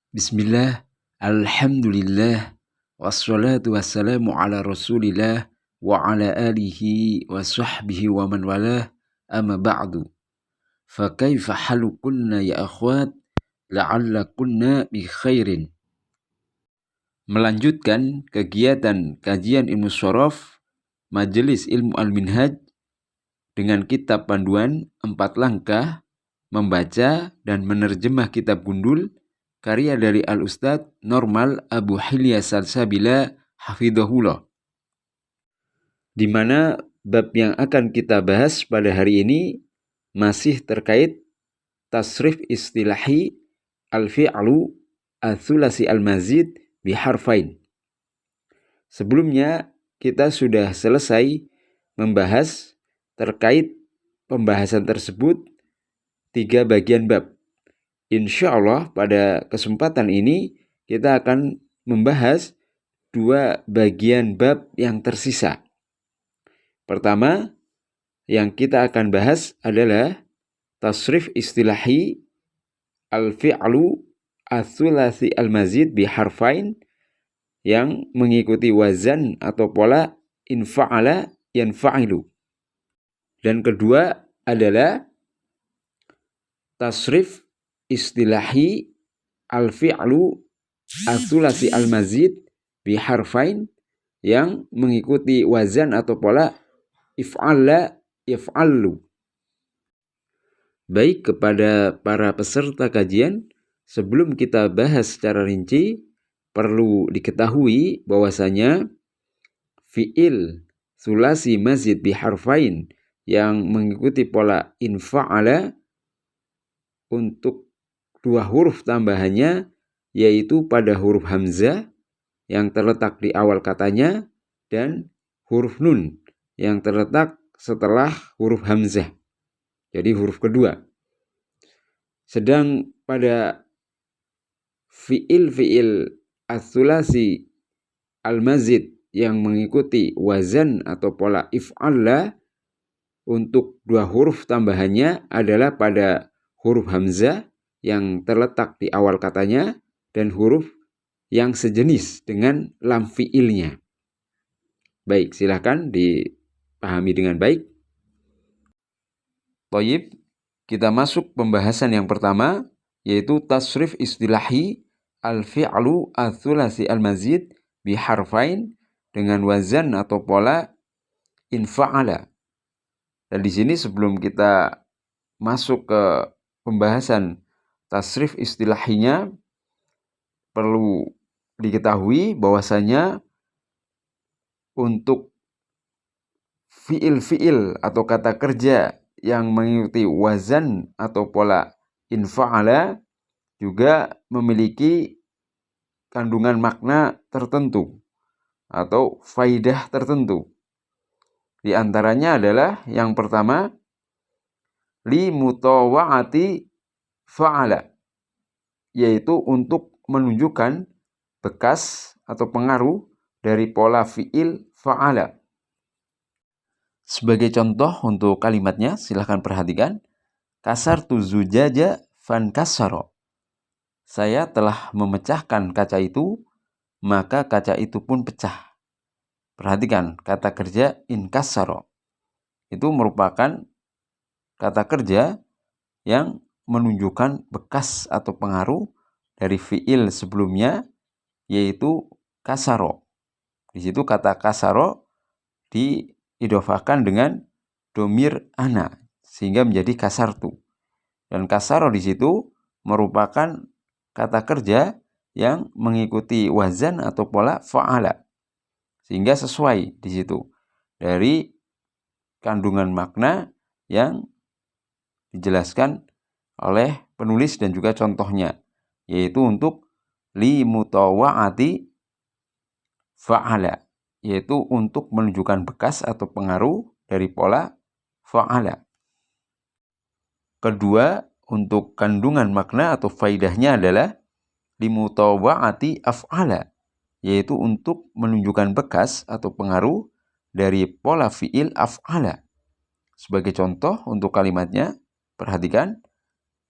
Bismillah, alhamdulillah, wassalatu wassalamu ala rasulillah wa ala alihi wa sahbihi wa man walah, amma ba'du. Fa kaifa halukunna ya akhwat, la'allakunna bi khairin. Melanjutkan kegiatan kajian ilmu syaraf Majelis Ilmu Al-Minhaj dengan kitab panduan 4 langkah membaca dan menerjemah kitab gundul karya dari Al-Ustadz Normal Abu Hilya Salsabila Hafidhahullah, di mana bab yang akan kita bahas pada hari ini masih terkait tasrif istilahi al-fi'lu ats-tsulasi al-mazid biharfain. Sebelumnya kita sudah selesai membahas terkait pembahasan tersebut 3 bagian bab. Insya Allah pada kesempatan ini kita akan membahas 2 bagian bab yang tersisa. Pertama, yang kita akan bahas adalah tasrif istilahi al-fi'lu ats-tsulasi al-mazid biharfain yang mengikuti wazan atau pola infa'ala yanfa'ilu. Dan kedua adalah tasrif istilahi al-fi'lu ats-tsulasi al-mazid biharfain yang mengikuti wazan atau pola if'ala yaf'allu. Baik, kepada para peserta kajian, sebelum kita bahas secara rinci, perlu diketahui bahwasanya fi'il tsulasi mazid biharfain yang mengikuti pola infa'ala untuk 2 huruf tambahannya, yaitu pada huruf hamzah yang terletak di awal katanya dan huruf nun yang terletak setelah huruf hamzah, jadi huruf kedua. Sedang pada fi'il ats-tsulasi al-mazid yang mengikuti wazan atau pola if'alla, untuk 2 huruf tambahannya adalah pada huruf hamzah yang terletak di awal katanya dan huruf yang sejenis dengan lam fi'ilnya. Baik, silakan dipahami dengan baik. Thayyib, kita masuk pembahasan yang pertama, yaitu tasrif istilahi al-fi'lu ats-tsulasi al-mazid biharfain dengan wazan atau pola infa'ala. Dan di sini sebelum kita masuk ke pembahasan tasrif istilahinya, perlu diketahui bahwasanya untuk fiil atau kata kerja yang mengikuti wazan atau pola infa'ala juga memiliki kandungan makna tertentu atau faidah tertentu. Di antaranya adalah yang pertama, li mutawa'ati fa'ala, yaitu untuk menunjukkan bekas atau pengaruh dari pola fi'il fa'ala. Sebagai contoh untuk kalimatnya, silahkan perhatikan. Kasartu zujaja fankasaro. Saya telah memecahkan kaca itu, maka kaca itu pun pecah. Perhatikan kata kerja inkasaro. Itu merupakan kata kerja yang menunjukkan bekas atau pengaruh dari fi'il sebelumnya, yaitu kasaro. Di situ kata kasaro diidhofakan dengan domir ana sehingga menjadi kasartu. Dan kasaro di situ merupakan kata kerja yang mengikuti wazan atau pola fa'ala, sehingga sesuai di situ dari kandungan makna yang dijelaskan oleh penulis dan juga contohnya, yaitu untuk li mutawa'ati fa'ala, yaitu untuk menunjukkan bekas atau pengaruh dari pola fa'ala. Kedua, untuk kandungan makna atau faidahnya adalah li mutawa'ati af'ala, yaitu untuk menunjukkan bekas atau pengaruh dari pola fi'il af'ala. Sebagai contoh untuk kalimatnya, perhatikan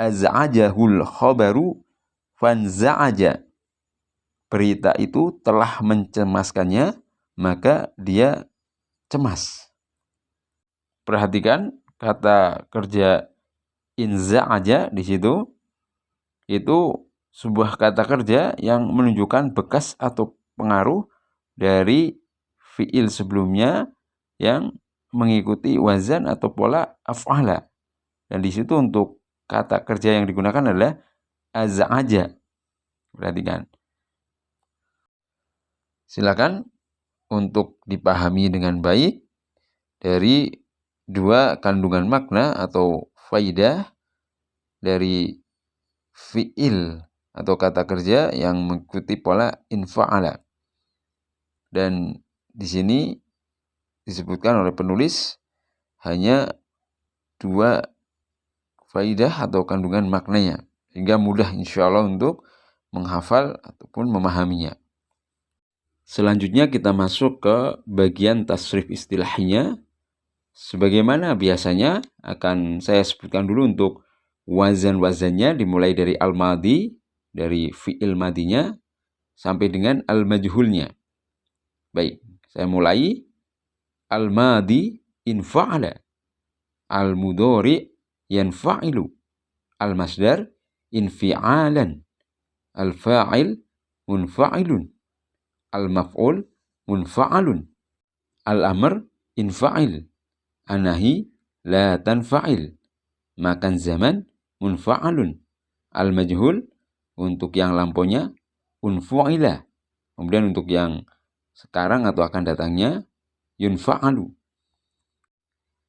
az'ajahul khabaru fanza'aja. Berita itu telah mencemaskannya, maka dia cemas. Perhatikan kata kerja inza'aja di situ. Itu sebuah kata kerja yang menunjukkan bekas atau pengaruh dari fiil sebelumnya yang mengikuti wazan atau pola af'ala. Dan di situ untuk kata kerja yang digunakan adalah az'aja. Perhatikan. Silakan untuk dipahami dengan baik dari dua kandungan makna atau faidah dari fi'il atau kata kerja yang mengikuti pola infa'ala. Dan di sini disebutkan oleh penulis hanya dua faidah atau kandungan maknanya, sehingga mudah insya Allah untuk menghafal ataupun memahaminya. Selanjutnya kita masuk ke bagian tasrif istilahnya. Sebagaimana biasanya akan saya sebutkan dulu untuk wazan-wazannya, dimulai dari al-madi, dari fi'il madinya, sampai dengan al-majhulnya. Baik, saya mulai. Al-madi infa'ala, al-mudhari yanfa'ilu, al-masdar infi'alan, al-fa'il munfa'ilun, al-maf'ul munfa'alun, al-amr infa'il, an-nahi la tanfa'il, makan zaman munfa'alun, al-majhul untuk yang lampaunya unfu'ila, kemudian untuk yang sekarang atau akan datangnya yunfa'alu.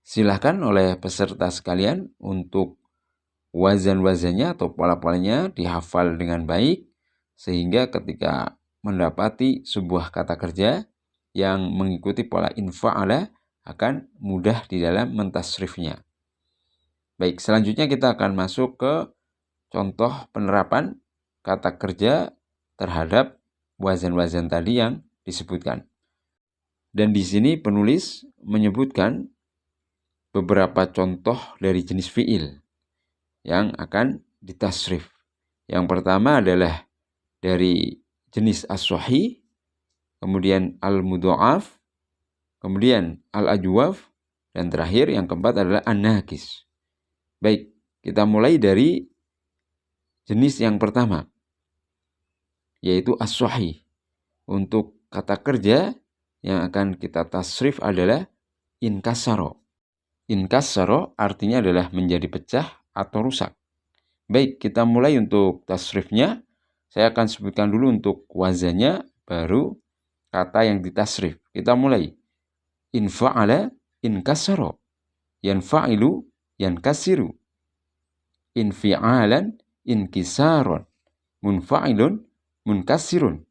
Silahkan oleh peserta sekalian untuk wazan-wazannya atau pola-polanya dihafal dengan baik, sehingga ketika mendapati sebuah kata kerja yang mengikuti pola infa'ala akan mudah di dalam mentasrifnya. Baik, selanjutnya kita akan masuk ke contoh penerapan kata kerja terhadap wazan-wazan tadi yang disebutkan. Dan di sini penulis menyebutkan beberapa contoh dari jenis fi'il yang akan ditasrif. Yang pertama adalah dari jenis as-sahih, kemudian al-mudha'af, kemudian al-ajwaf, dan terakhir yang keempat adalah an-nakis. Baik, kita mulai dari jenis yang pertama, yaitu as-sahih. Untuk kata kerja yang akan kita tasrif adalah inkasaro. Inkasaro artinya adalah menjadi pecah atau rusak. Baik, kita mulai untuk tasrifnya. Saya akan sebutkan dulu untuk wazannya, baru kata yang ditasrif. Kita mulai. Infa'ala inkasaro, yanfa'ilu yankasiru, infi'alan inkisaron, munfa'ilun munkasirun,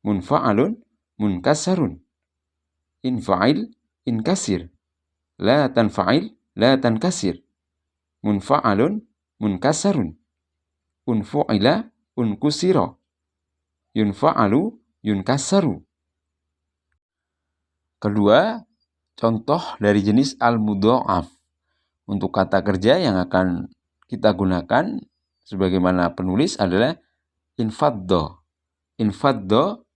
munfa'alun munkasarun, infa'il inkasir, la tanfa'il la tankasir, munfa'alun munkasarun, unfu'ila unkusiro, yunfa'alu yunkasaru. Kedua, contoh dari jenis al-mudha'af. Untuk kata kerja yang akan kita gunakan sebagaimana penulis adalah infaddo. Infaddo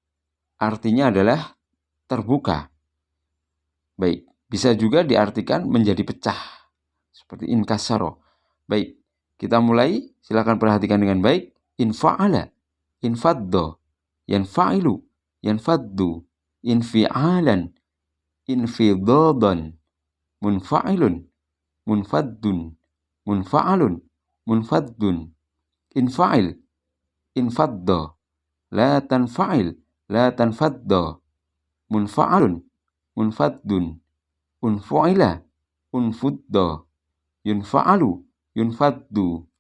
artinya adalah terbuka. Baik, bisa juga diartikan menjadi pecah, seperti inkasaro. Baik, kita mulai. Silakan perhatikan dengan baik. Infa'ala, infaddo, yanfa'ilu, yanfaddu, infi'alan, infidadan, munfa'ilun, munfaddun, munfa'alun, munfaddun, infa'il, infadda, la tanfa'il, la tanfadda, munfa'alun, munfaddun, unfu'ila, unfudda, yunfa'alu, yunfaddu.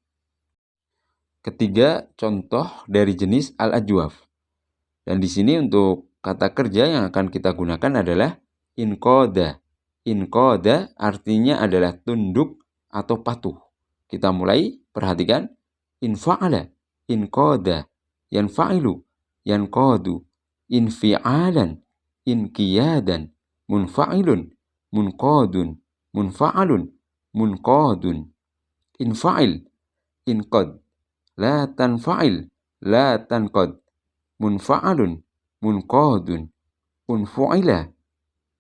Ketiga, contoh dari jenis al-ajwaf. Dan di sini untuk kata kerja yang akan kita gunakan adalah inqada. Inqada artinya adalah tunduk atau patuh. Kita mulai, perhatikan. Infa'ala, inqada, yanfa'ilu, yanqadu, infi'alan, inqiyadan, munfa'ilun, munqadun, munfa'alun, munqadun, infa'il, inqad, la tanfa'il, la tanqad, munfa'alun, munqadun, unfu'ila,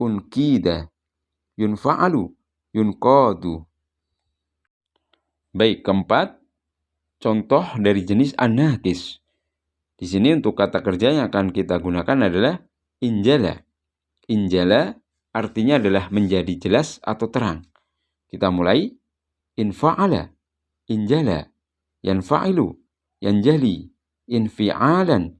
unkida, yunfa'alu, yunqadu. Baik, keempat, contoh dari jenis an-naqis. Di sini untuk kata kerja yang akan kita gunakan adalah injala. Injala artinya adalah menjadi jelas atau terang. Kita mulai, infa'ala, injala, yanfa'ilu, yanjali, infi'alan,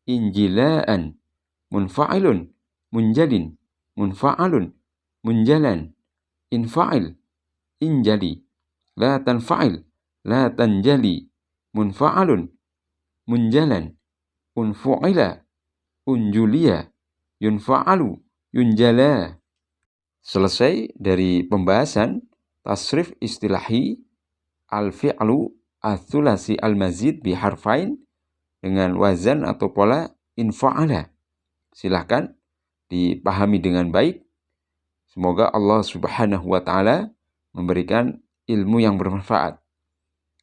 injilaan, munfa'ilun, munjalin, munfa'alun, munjalan, infa'il, injali, la tanfa'il, la tanjali, munfa'alun, munjalan, unfu'ila, unjulia, yunfa'alu, yunjala. Selesai dari pembahasan tasrif istilahi al-fi'lu ats-tsulasi al-mazid bi harfain dengan wazan atau pola infa'ala. Silahkan dipahami dengan baik. Semoga Allah Subhanahu wa taala memberikan ilmu yang bermanfaat.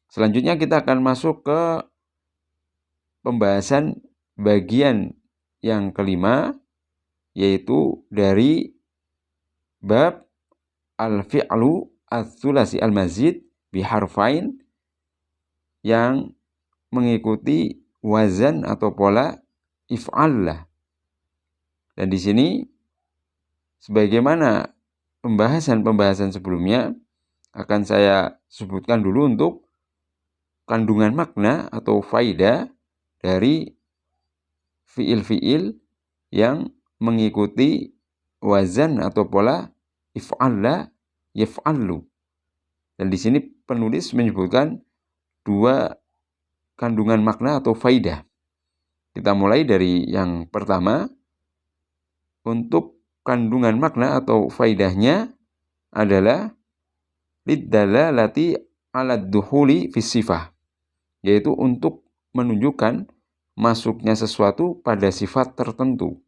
Selanjutnya kita akan masuk ke pembahasan bagian yang kelima, yaitu dari bab al-fi'lu ats-tsulasi al-mazid bi harfain yang mengikuti wazan atau pola if'al. Dan di sini sebagaimana pembahasan sebelumnya akan saya sebutkan dulu untuk kandungan makna atau faidah dari fiil-fiil yang mengikuti wazan atau pola if'alla, yaf'allu. Dan di sini penulis menyebutkan dua kandungan makna atau faidah. Kita mulai dari yang pertama. Untuk kandungan makna atau faidahnya adalah liddalalati ala dukhuli fis sifah, yaitu untuk menunjukkan masuknya sesuatu pada sifat tertentu.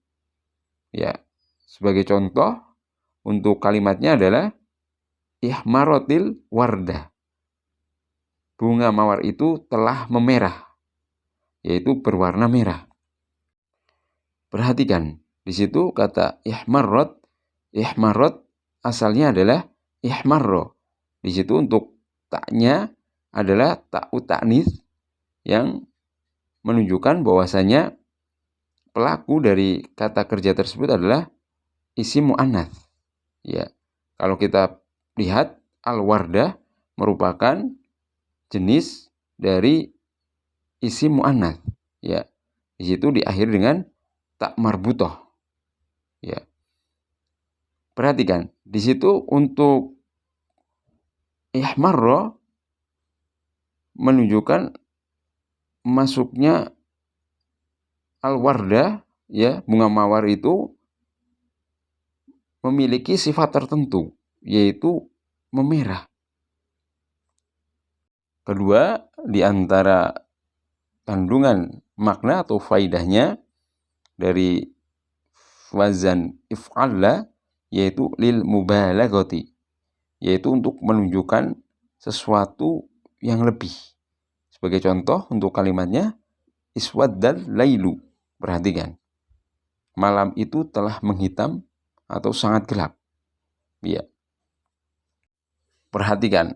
Ya, sebagai contoh untuk kalimatnya adalah ihmaratil wardah. Bunga mawar itu telah memerah, yaitu berwarna merah. Perhatikan, di situ kata ihmarrat asalnya adalah ihmarro. Di situ untuk taknya adalah ta'u ta'nis yang menunjukkan bahwasanya pelaku dari kata kerja tersebut adalah isim mu'annats. Ya, kalau kita lihat al-wardah merupakan jenis dari isim mu'annats. Ya, di situ diakhiri dengan tak marbutoh. Ya, perhatikan di situ untuk ihmarro menunjukkan masuknya al-wardah, ya, bunga mawar itu memiliki sifat tertentu, yaitu memerah. Kedua, di antara kandungan makna atau faidahnya dari wazan if'alla, yaitu lil mubalaghati, yaitu untuk menunjukkan sesuatu yang lebih. Sebagai contoh untuk kalimatnya iswaddal lailu. Perhatikan, malam itu telah menghitam atau sangat gelap. Ya. Perhatikan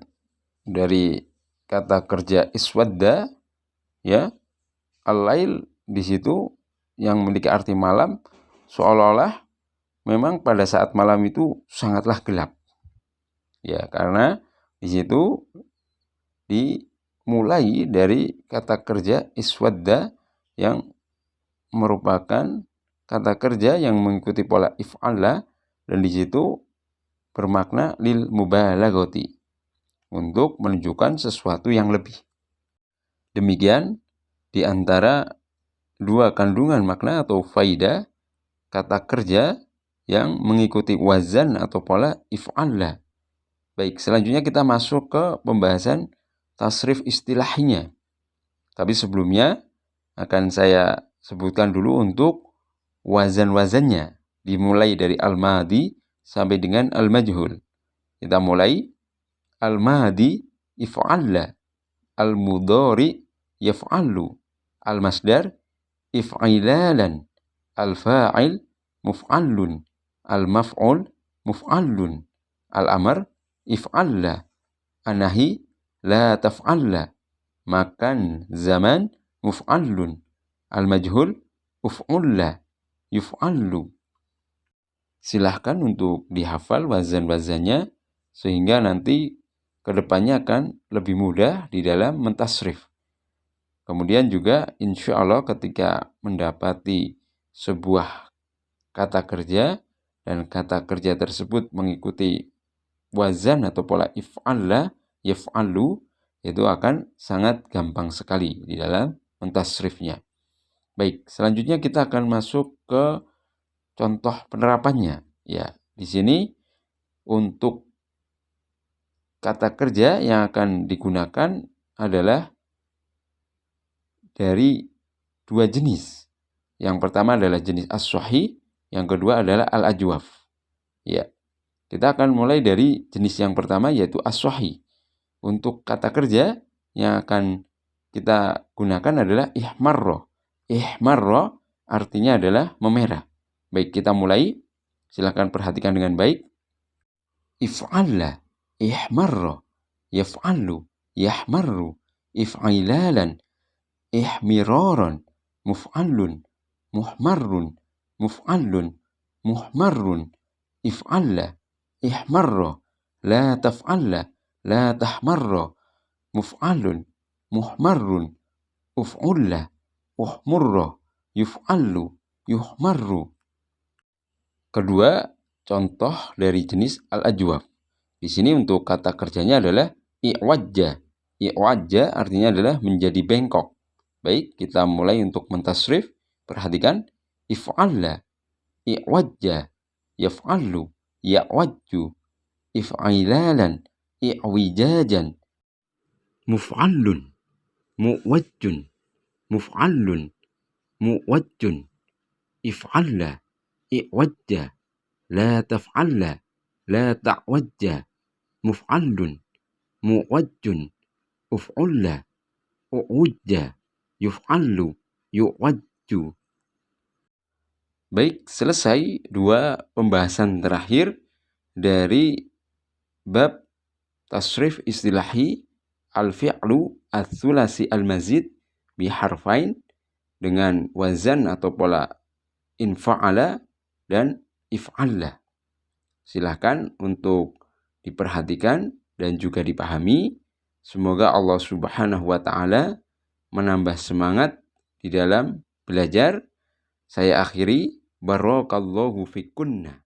dari kata kerja iswadda, ya, al-lail di situ yang memiliki arti malam, seolah-olah memang pada saat malam itu sangatlah gelap. Ya, karena di situ dimulai dari kata kerja iswadda yang merupakan kata kerja yang mengikuti pola if'alla, dan di situ bermakna lil mubalaghati, untuk menunjukkan sesuatu yang lebih. Demikian di antara dua kandungan makna atau faidah kata kerja yang mengikuti wazan atau pola if'alla. Baik, selanjutnya kita masuk ke pembahasan tasrif istilahinya. Tapi sebelumnya akan saya sebutkan dulu untuk wazan-wazannya, dimulai dari al-madi sampai dengan al-majhul. Kita mulai al-madi if'alla, al-mudhari yaf'allu, Al-masdar if'ilalan. Al-fa'il muf'allun. Al-maf'ul muf'allun. Al-amr if'alla. An-nahi la taf'alla. Makan, zaman muf'allun. Al-majhul uf'ulla. Yuf'allu. Silahkan untuk dihafal wazan-wazannya sehingga nanti kedepannya akan lebih mudah di dalam mentasrif. Kemudian juga insya Allah ketika mendapati sebuah kata kerja dan kata kerja tersebut mengikuti wazan atau pola if'alla, yaf'allu, itu akan sangat gampang sekali di dalam mentasrifnya. Baik, selanjutnya kita akan masuk ke contoh penerapannya. Ya, di sini untuk kata kerja yang akan digunakan adalah dari dua jenis. Yang pertama adalah jenis as-sahih, yang kedua adalah al-ajwaf. Ya, kita akan mulai dari jenis yang pertama yaitu as-sahih. Untuk kata kerja yang akan kita gunakan adalah ihmarra. Ihmarra artinya adalah memerah. Baik, kita mulai. Silakan perhatikan dengan baik. If'alla, ihmarra, yaf'allu, yahmarru, if'ilalan, ihmiraran, muf'allun, muhmarrun, muf'allun, muhmarrun, if'alla, ihmarra, la taf'alla, la tahmarra, muf'allun, muhmarrun, uf'ulla, uhmurra, yuf'allu, yuhmarru. Kedua, contoh dari jenis al-ajwaf. Di sini untuk kata kerjanya adalah i'wajja. I'wajja artinya adalah menjadi bengkok. Baik, kita mulai untuk mentasrif. Perhatikan. If'alla, i'wajja, yaf'allu, ya'wajju, if'ilalan, i'wijajan, muf'allun, mu'wajjun, muf'allun, mu'wajjun, if'alla, i'wajja, la taf'alla, la ta'wajja, muf'allun, mu'wajjun, uf'ulla, u'wujja, yuf'allu, yu'wajju. Baik, selesai dua pembahasan terakhir dari bab tasrif istilahi al-fi'lu ats-tsulasi al-mazid biharfain dengan wazan atau pola infa'ala dan if'alla. Silahkan untuk diperhatikan dan juga dipahami. Semoga Allah Subhanahu wa Ta'ala menambah semangat di dalam belajar. Saya akhiri, barakallahu fikunna.